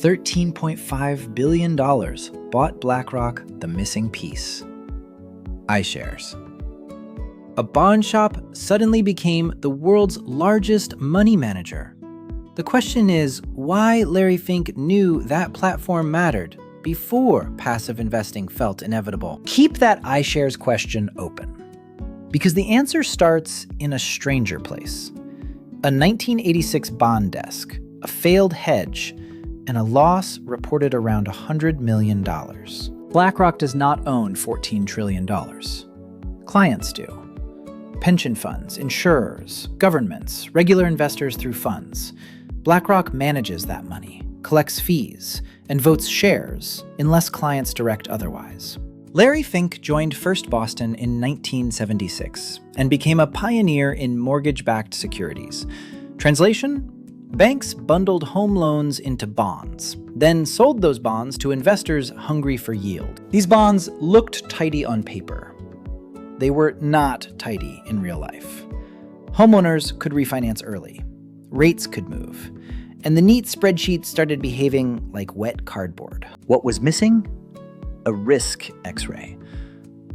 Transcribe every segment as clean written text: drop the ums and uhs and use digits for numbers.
$13.5 billion bought BlackRock the missing piece. iShares. A bond shop suddenly became the world's largest money manager. The question is why Larry Fink knew that platform mattered before passive investing felt inevitable. Keep that iShares question open, because the answer starts in a stranger place. A 1986 bond desk, a failed hedge, and a loss reported around $100 million. BlackRock does not own $14 trillion. Clients do. Pension funds, insurers, governments, regular investors through funds. BlackRock manages that money, collects fees, and votes shares unless clients direct otherwise. Larry Fink joined First Boston in 1976 and became a pioneer in mortgage-backed securities. Translation? Banks bundled home loans into bonds, then sold those bonds to investors hungry for yield. These bonds looked tidy on paper. They were not tidy in real life. Homeowners could refinance early. Rates could move. And the neat spreadsheet started behaving like wet cardboard. What was missing? A risk X-ray.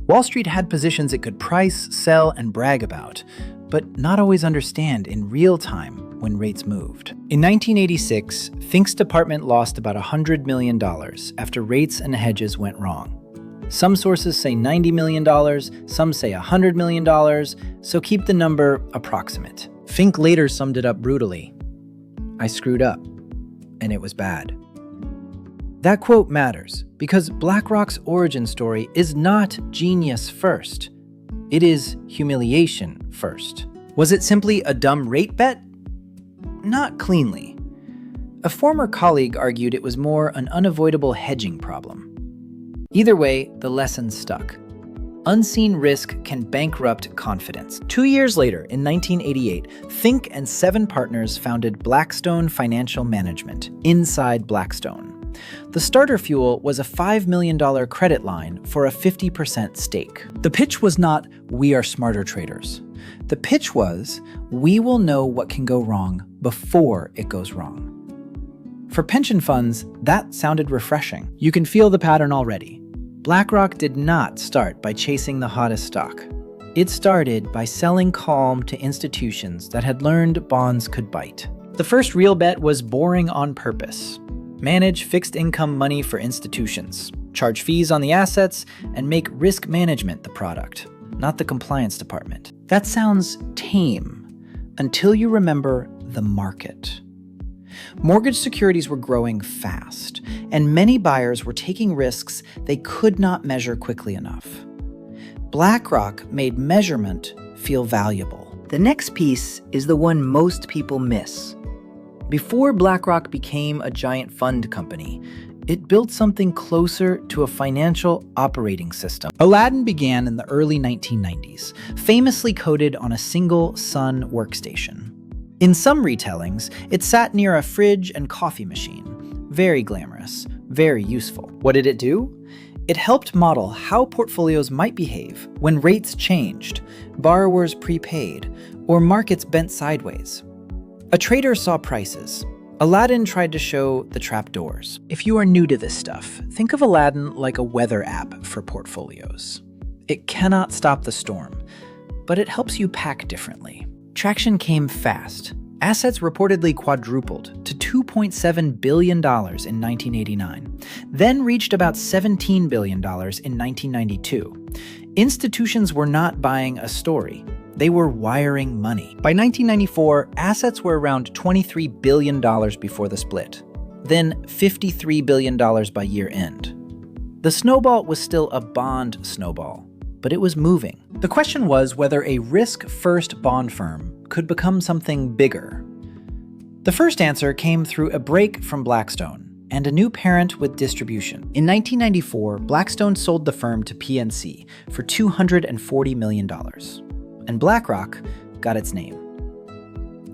Wall Street had positions it could price, sell, and brag about, but not always understand in real time when rates moved. In 1986, Fink's department lost about $100 million after rates and hedges went wrong. Some sources say $90 million, some say $100 million, so keep the number approximate. Fink later summed it up brutally. I screwed up, and it was bad. That quote matters because BlackRock's origin story is not genius first. It is humiliation first. Was it simply a dumb rate bet? Not cleanly. A former colleague argued it was more an unavoidable hedging problem. Either way, the lesson stuck. Unseen risk can bankrupt confidence. 2 years later, in 1988, Fink and 7 partners founded Blackstone Financial Management, inside Blackstone. The starter fuel was a $5 million credit line for a 50% stake. The pitch was not, "We are smarter traders." The pitch was, "We will know what can go wrong before it goes wrong." For pension funds, that sounded refreshing. You can feel the pattern already. BlackRock did not start by chasing the hottest stock. It started by selling calm to institutions that had learned bonds could bite. The first real bet was boring on purpose. Manage fixed income money for institutions, charge fees on the assets, and make risk management the product, not the compliance department. That sounds tame until you remember the market. Mortgage securities were growing fast, and many buyers were taking risks they could not measure quickly enough. BlackRock made measurement feel valuable. The next piece is the one most people miss. Before BlackRock became a giant fund company, it built something closer to a financial operating system. Aladdin began in the early 1990s, famously coded on a single Sun workstation. In some retellings, it sat near a fridge and coffee machine. Very glamorous, very useful. What did it do? It helped model how portfolios might behave when rates changed, borrowers prepaid, or markets bent sideways. A trader saw prices. Aladdin tried to show the trapdoors. If you are new to this stuff, think of Aladdin like a weather app for portfolios. It cannot stop the storm, but it helps you pack differently. Traction came fast. Assets reportedly quadrupled to $2.7 billion in 1989, then reached about $17 billion in 1992. Institutions were not buying a story. They were wiring money. By 1994, assets were around $23 billion before the split, then $53 billion by year end. The snowball was still a bond snowball, but it was moving. The question was whether a risk-first bond firm could become something bigger. The first answer came through a break from Blackstone and a new parent with distribution. In 1994, Blackstone sold the firm to PNC for $240 million, and BlackRock got its name.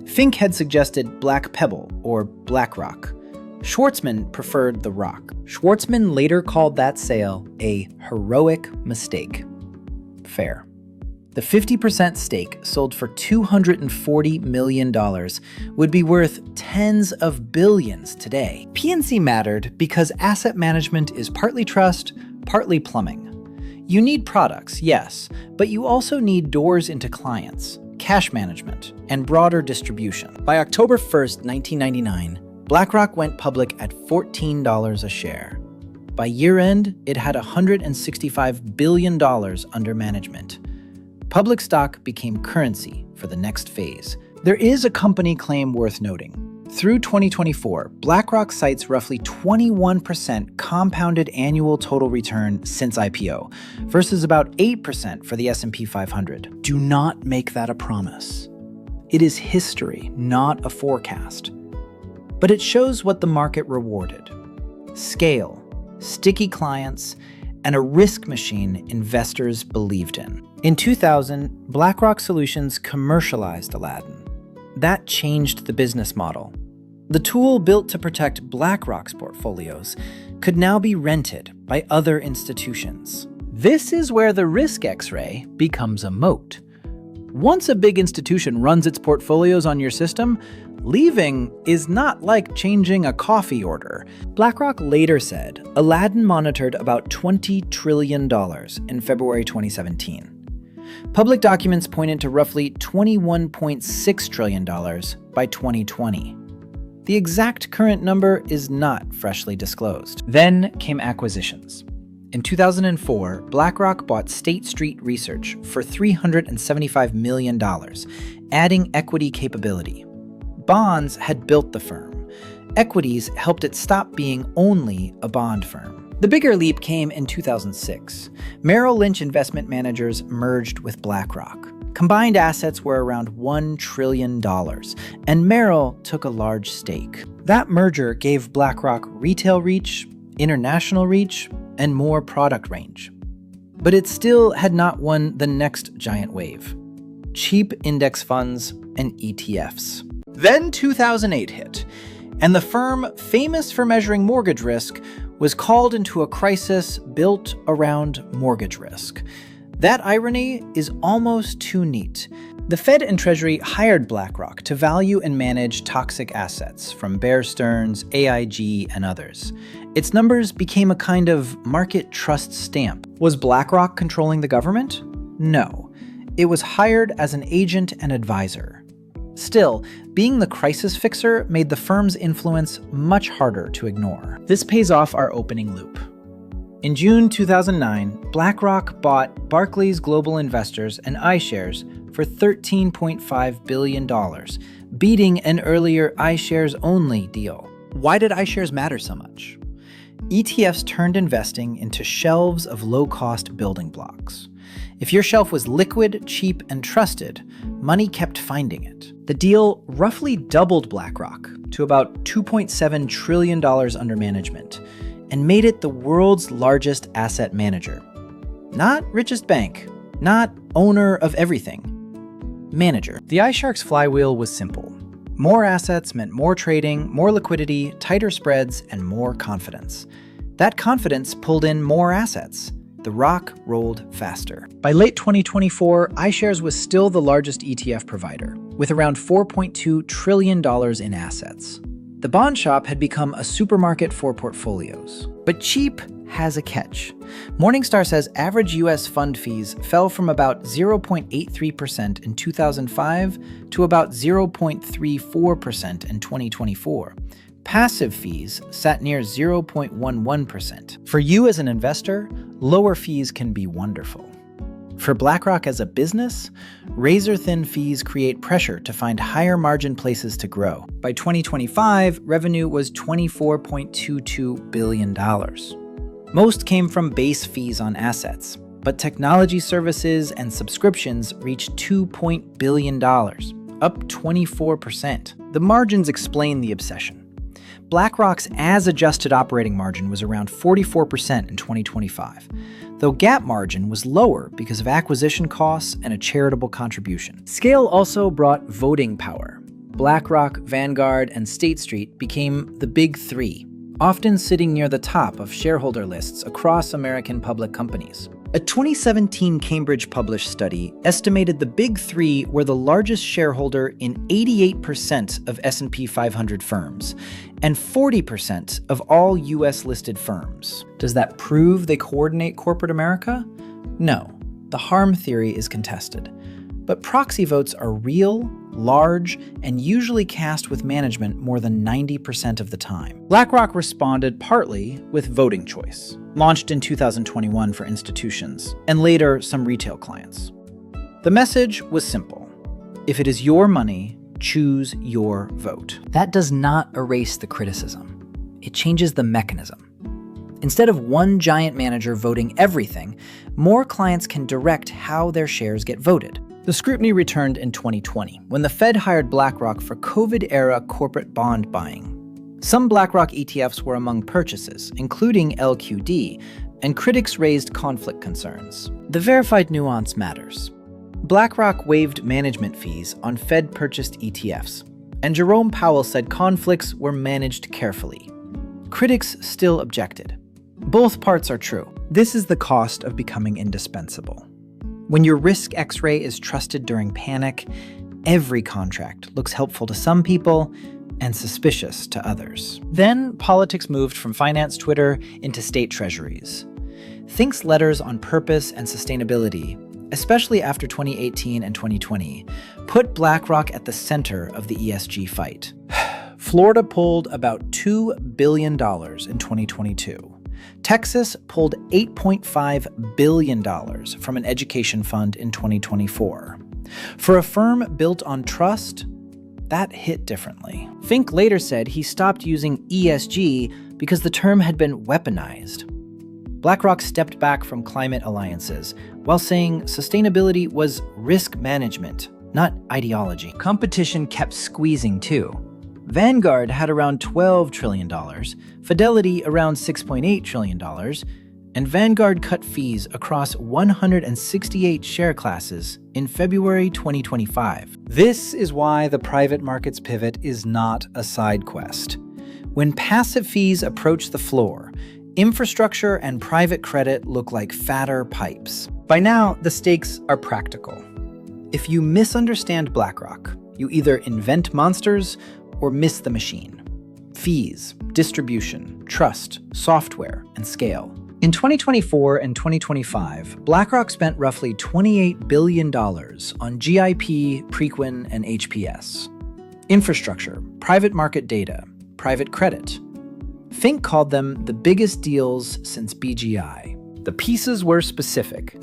Fink had suggested Black Pebble or BlackRock. Schwartzman preferred the Rock. Schwartzman later called that sale a heroic mistake. Fair. The 50% stake, sold for $240 million, would be worth tens of billions today. PNC mattered because asset management is partly trust, partly plumbing. You need products, yes, but you also need doors into clients, cash management, and broader distribution. By October 1st, 1999, BlackRock went public at $14 a share. By year-end, it had $165 billion under management. Public stock became currency for the next phase. There is a company claim worth noting. Through 2024, BlackRock cites roughly 21% compounded annual total return since IPO, versus about 8% for the S&P 500. Do not make that a promise. It is history, not a forecast. But it shows what the market rewarded: scale, sticky clients, and a risk machine investors believed in. In 2000, BlackRock Solutions commercialized Aladdin. That changed the business model. The tool built to protect BlackRock's portfolios could now be rented by other institutions. This is where the risk X-ray becomes a moat. Once a big institution runs its portfolios on your system, leaving is not like changing a coffee order. BlackRock later said Aladdin monitored about $20 trillion in February 2017. Public documents pointed to roughly $21.6 trillion by 2020. The exact current number is not freshly disclosed. Then came acquisitions. In 2004, BlackRock bought State Street Research for $375 million, adding equity capability. Bonds had built the firm. Equities helped it stop being only a bond firm. The bigger leap came in 2006. Merrill Lynch investment managers merged with BlackRock. Combined assets were around $1 trillion, and Merrill took a large stake. That merger gave BlackRock retail reach, international reach, and more product range. But it still had not won the next giant wave: cheap index funds and ETFs. Then 2008 hit, and the firm famous for measuring mortgage risk was called into a crisis built around mortgage risk. That irony is almost too neat. The Fed and Treasury hired BlackRock to value and manage toxic assets from Bear Stearns, AIG, and others. Its numbers became a kind of market trust stamp. Was BlackRock controlling the government? No. It was hired as an agent and advisor. Still, being the crisis fixer made the firm's influence much harder to ignore. This pays off our opening loop. In June 2009, BlackRock bought Barclays Global Investors and iShares for $13.5 billion, beating an earlier iShares-only deal. Why did iShares matter so much? ETFs turned investing into shelves of low-cost building blocks. If your shelf was liquid, cheap, and trusted, money kept finding it. The deal roughly doubled BlackRock to about $2.7 trillion under management and made it the world's largest asset manager. Not richest bank, not owner of everything. Manager. The iShares flywheel was simple. More assets meant more trading, more liquidity, tighter spreads, and more confidence. That confidence pulled in more assets. The rock rolled faster. By late 2024, iShares was still the largest ETF provider, with around $4.2 trillion in assets. The bond shop had become a supermarket for portfolios. But cheap has a catch. Morningstar says average U.S. fund fees fell from about 0.83% in 2005 to about 0.34% in 2024. Passive fees sat near 0.11%. For you as an investor, lower fees can be wonderful. For BlackRock as a business, razor-thin fees create pressure to find higher margin places to grow. By 2025, revenue was $24.22 billion. Most came from base fees on assets, but technology services and subscriptions reached $2 billion, up 24%. The margins explain the obsession. BlackRock's as-adjusted operating margin was around 44% in 2025, though GAAP margin was lower because of acquisition costs and a charitable contribution. Scale also brought voting power. BlackRock, Vanguard, and State Street became the big three, often sitting near the top of shareholder lists across American public companies. A 2017 Cambridge-published study estimated the Big Three were the largest shareholder in 88% of S&P 500 firms and 40% of all U.S.-listed firms. Does that prove they coordinate corporate America? No. The harm theory is contested. But proxy votes are real, large, and usually cast with management more than 90% of the time. BlackRock responded partly with voting choice, launched in 2021 for institutions, and later some retail clients. The message was simple. If it is your money, choose your vote. That does not erase the criticism. It changes the mechanism. Instead of one giant manager voting everything, more clients can direct how their shares get voted. The scrutiny returned in 2020, when the Fed hired BlackRock for COVID-era corporate bond buying. Some BlackRock ETFs were among purchases, including LQD, and critics raised conflict concerns. The verified nuance matters. BlackRock waived management fees on Fed-purchased ETFs, and Jerome Powell said conflicts were managed carefully. Critics still objected. Both parts are true. This is the cost of becoming indispensable. When your risk X-ray is trusted during panic, every contract looks helpful to some people and suspicious to others. Then politics moved from finance Twitter into state treasuries. Fink's letters on purpose and sustainability, especially after 2018 and 2020, put BlackRock at the center of the ESG fight. Florida pulled about $2 billion in 2022. Texas pulled $8.5 billion from an education fund in 2024. For a firm built on trust, that hit differently. Fink later said he stopped using ESG because the term had been weaponized. BlackRock stepped back from climate alliances while saying sustainability was risk management, not ideology. Competition kept squeezing too. Vanguard had around $12 trillion, Fidelity around $6.8 trillion, and Vanguard cut fees across 168 share classes in February 2025. This is why the private markets pivot is not a side quest. When passive fees approach the floor, infrastructure and private credit look like fatter pipes. By now, the stakes are practical. If you misunderstand BlackRock, you either invent monsters or miss the machine. Fees, distribution, trust, software, and scale. In 2024 and 2025, BlackRock spent roughly $28 billion on GIP, Preqin, and HPS. Infrastructure, private market data, private credit. Fink called them the biggest deals since BGI. The pieces were specific.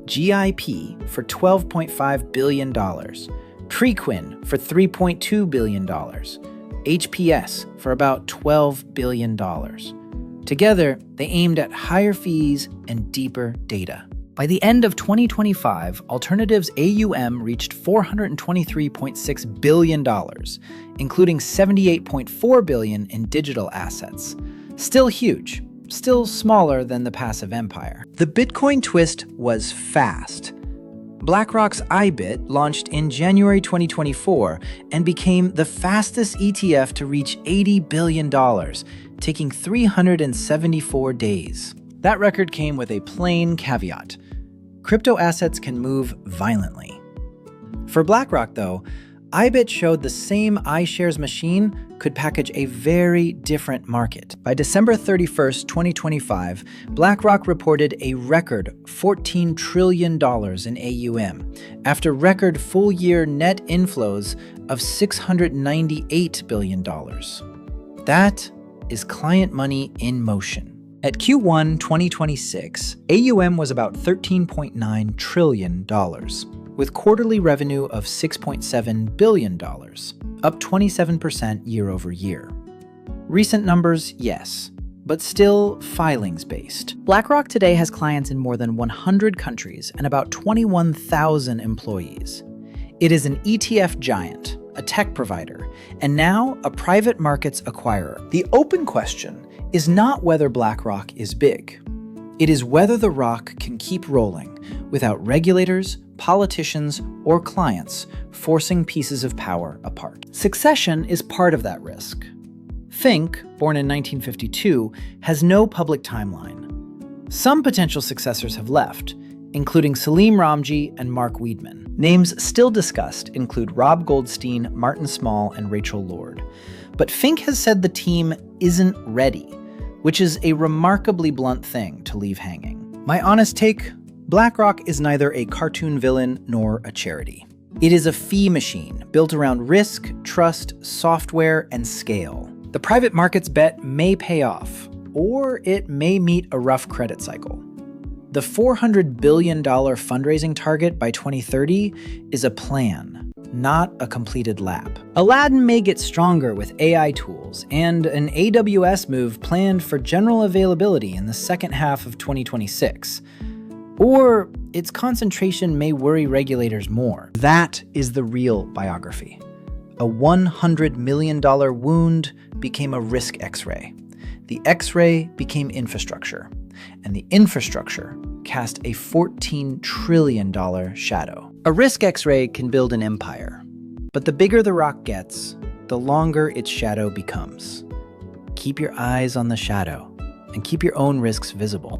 GIP for $12.5 billion. Preqin for $3.2 billion, HPS for about $12 billion. Together, they aimed at higher fees and deeper data. By the end of 2025, Alternatives AUM reached $423.6 billion, including $78.4 billion in digital assets. Still huge, still smaller than the passive empire. The Bitcoin twist was fast. BlackRock's iBit launched in January 2024 and became the fastest ETF to reach $80 billion, taking 374 days. That record came with a plain caveat. Crypto assets can move violently. For BlackRock, though, iBit showed the same iShares machine could package a very different market. By December 31st, 2025, BlackRock reported a record $14 trillion in AUM, after record full-year net inflows of $698 billion. That is client money in motion. At Q1 2026, AUM was about $13.9 trillion, with quarterly revenue of $6.7 billion, up 27% year over year. Recent numbers, yes, but still filings-based. BlackRock today has clients in more than 100 countries and about 21,000 employees. It is an ETF giant, a tech provider, and now a private markets acquirer. The open question is not whether BlackRock is big. It is whether the rock can keep rolling without regulators, politicians, or clients forcing pieces of power apart. Succession is part of that risk. Fink, born in 1952, has no public timeline. Some potential successors have left, including Salim Ramji and Mark Weidman. Names still discussed include Rob Goldstein, Martin Small, and Rachel Lord. But Fink has said the team isn't ready, which is a remarkably blunt thing to leave hanging. My honest take, BlackRock is neither a cartoon villain nor a charity. It is a fee machine built around risk, trust, software, and scale. The private markets bet may pay off, or it may meet a rough credit cycle. The $400 billion fundraising target by 2030 is a plan, not a completed lap. Aladdin may get stronger with AI tools and an AWS move planned for general availability in the second half of 2026. Or its concentration may worry regulators more. That is the real biography. A $100 million wound became a risk X-ray. The X-ray became infrastructure, and the infrastructure cast a $14 trillion shadow. A risk X-ray can build an empire, but the bigger the rock gets, the longer its shadow becomes. Keep your eyes on the shadow and keep your own risks visible.